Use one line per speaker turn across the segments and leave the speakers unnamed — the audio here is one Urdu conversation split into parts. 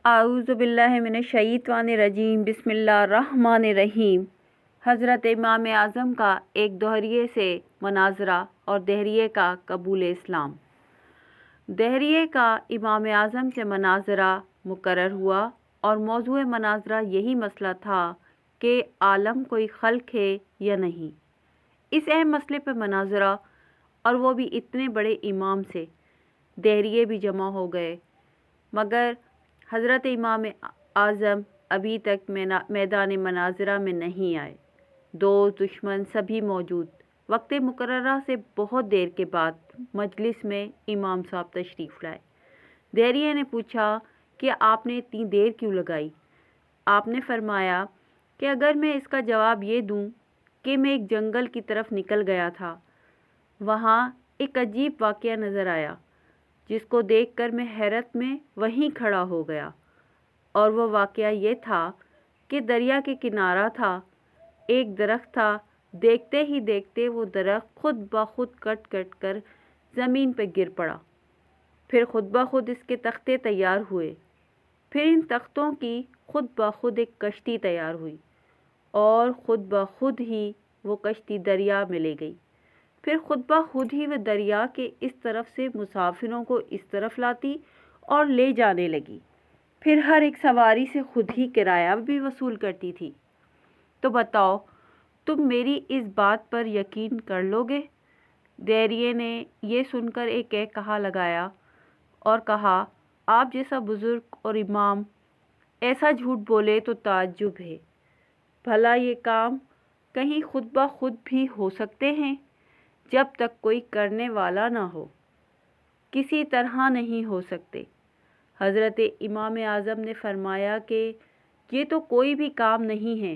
اعوذ باللہ من الشیطان الرجیم بسم اللہ الرحمن الرحیم۔ حضرت امام اعظم کا ایک دہریے سے مناظرہ اور دہریے کا قبول اسلام۔ دہریے کا امام اعظم سے مناظرہ مقرر ہوا اور موضوع مناظرہ یہی مسئلہ تھا کہ عالم کوئی خلق ہے یا نہیں۔ اس اہم مسئلے پر مناظرہ، اور وہ بھی اتنے بڑے امام سے۔ دہریے بھی جمع ہو گئے، مگر حضرت امام اعظم ابھی تک میدان مناظرہ میں نہیں آئے۔ دوست دشمن سبھی موجود۔ وقت مقررہ سے بہت دیر کے بعد مجلس میں امام صاحب تشریف لائے۔ دہریے نے پوچھا کہ آپ نے اتنی دیر کیوں لگائی؟ آپ نے فرمایا کہ اگر میں اس کا جواب یہ دوں کہ میں ایک جنگل کی طرف نکل گیا تھا، وہاں ایک عجیب واقعہ نظر آیا جس کو دیکھ کر میں حیرت میں وہیں کھڑا ہو گیا، اور وہ واقعہ یہ تھا کہ دریا کے کنارہ تھا، ایک درخت تھا، دیکھتے ہی دیکھتے وہ درخت خود بخود کٹ کٹ کر زمین پہ گر پڑا، پھر خود بخود اس کے تختے تیار ہوئے، پھر ان تختوں کی خود بخود ایک کشتی تیار ہوئی، اور خود بخود ہی وہ کشتی دریا میں لے گئی، پھر خود بخود ہی وہ دریا کے اس طرف سے مسافروں کو اس طرف لاتی اور لے جانے لگی، پھر ہر ایک سواری سے خود ہی کرایہ بھی وصول کرتی تھی۔ تو بتاؤ، تم میری اس بات پر یقین کر لو گے؟ دہریے نے یہ سن کر ایک کہا لگایا اور کہا، آپ جیسا بزرگ اور امام ایسا جھوٹ بولے تو تعجب ہے۔ بھلا یہ کام کہیں خود بخود بھی ہو سکتے ہیں؟ جب تک کوئی کرنے والا نہ ہو، کسی طرح نہیں ہو سکتے۔ حضرت امام اعظم نے فرمایا کہ یہ تو کوئی بھی کام نہیں ہے،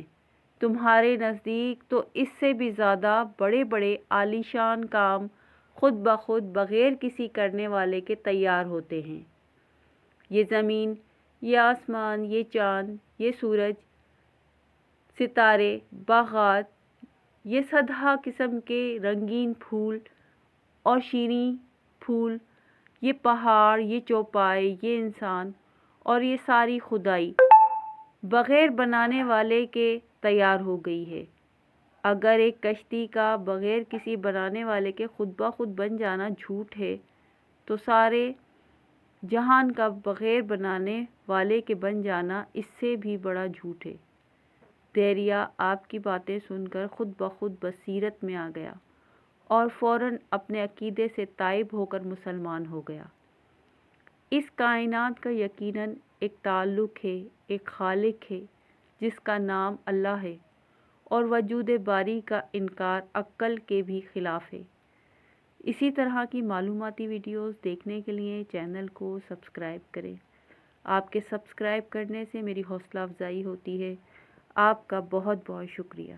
تمہارے نزدیک تو اس سے بھی زیادہ بڑے بڑے عالیشان کام خود بخود بغیر کسی کرنے والے کے تیار ہوتے ہیں۔ یہ زمین، یہ آسمان، یہ چاند، یہ سورج، ستارے، باغات، یہ صدہا قسم کے رنگین پھول اور شیریں پھول، یہ پہاڑ، یہ چوپائے، یہ انسان اور یہ ساری خدائی بغیر بنانے والے کے تیار ہو گئی ہے۔ اگر ایک کشتی کا بغیر کسی بنانے والے کے خود بخود بن جانا جھوٹ ہے، تو سارے جہان کا بغیر بنانے والے کے بن جانا اس سے بھی بڑا جھوٹ ہے۔ دہریہ آپ کی باتیں سن کر خود بخود بصیرت میں آ گیا اور فوراً اپنے عقیدے سے تائب ہو کر مسلمان ہو گیا۔ اس کائنات کا یقیناً ایک تعلق ہے، ایک خالق ہے جس کا نام اللہ ہے، اور وجود باری کا انکار عقل کے بھی خلاف ہے۔ اسی طرح کی معلوماتی ویڈیوز دیکھنے کے لیے چینل کو سبسکرائب کریں۔ آپ کے سبسکرائب کرنے سے میری حوصلہ افزائی ہوتی ہے۔ آپ کا بہت بہت شکریہ۔